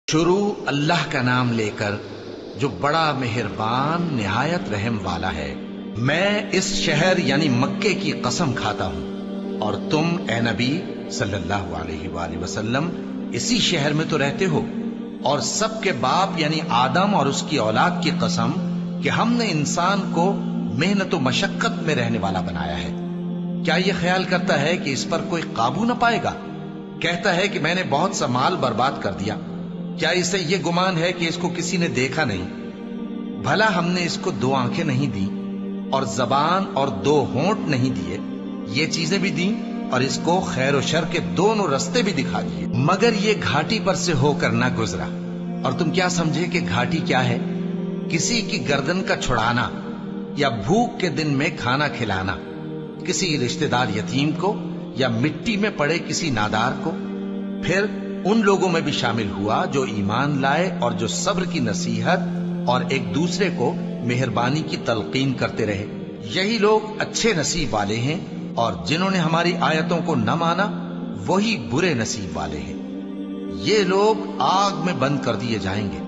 شروع اللہ کا نام لے کر جو بڑا مہربان نہایت رحم والا ہے۔ میں اس شہر یعنی مکے کی قسم کھاتا ہوں اور تم اے نبی صلی اللہ علیہ وآلہ وسلم اسی شہر میں تو رہتے ہو، اور سب کے باپ یعنی آدم اور اس کی اولاد کی قسم کہ ہم نے انسان کو محنت و مشقت میں رہنے والا بنایا ہے۔ کیا یہ خیال کرتا ہے کہ اس پر کوئی قابو نہ پائے گا؟ کہتا ہے کہ میں نے بہت سا مال برباد کر دیا، کیا اسے یہ گمان ہے کہ اس کو کسی نے دیکھا نہیں؟ بھلا ہم نے اس کو 2 آنکھیں نہیں دی اور زبان اور 2 ہونٹ نہیں دیے؟ یہ چیزیں بھی دیں اور اس کو خیر و شر کے دونوں رستے بھی دکھا دیے، مگر یہ گھاٹی پر سے ہو کر نہ گزرا۔ اور تم کیا سمجھے کہ گھاٹی کیا ہے؟ کسی کی گردن کا چھڑانا یا بھوک کے دن میں کھانا کھلانا، کسی رشتہ دار یتیم کو یا مٹی میں پڑے کسی نادار کو۔ پھر ان لوگوں میں بھی شامل ہوا جو ایمان لائے اور جو صبر کی نصیحت اور ایک دوسرے کو مہربانی کی تلقین کرتے رہے۔ یہی لوگ اچھے نصیب والے ہیں، اور جنہوں نے ہماری آیتوں کو نہ مانا وہی برے نصیب والے ہیں۔ یہ لوگ آگ میں بند کر دیے جائیں گے،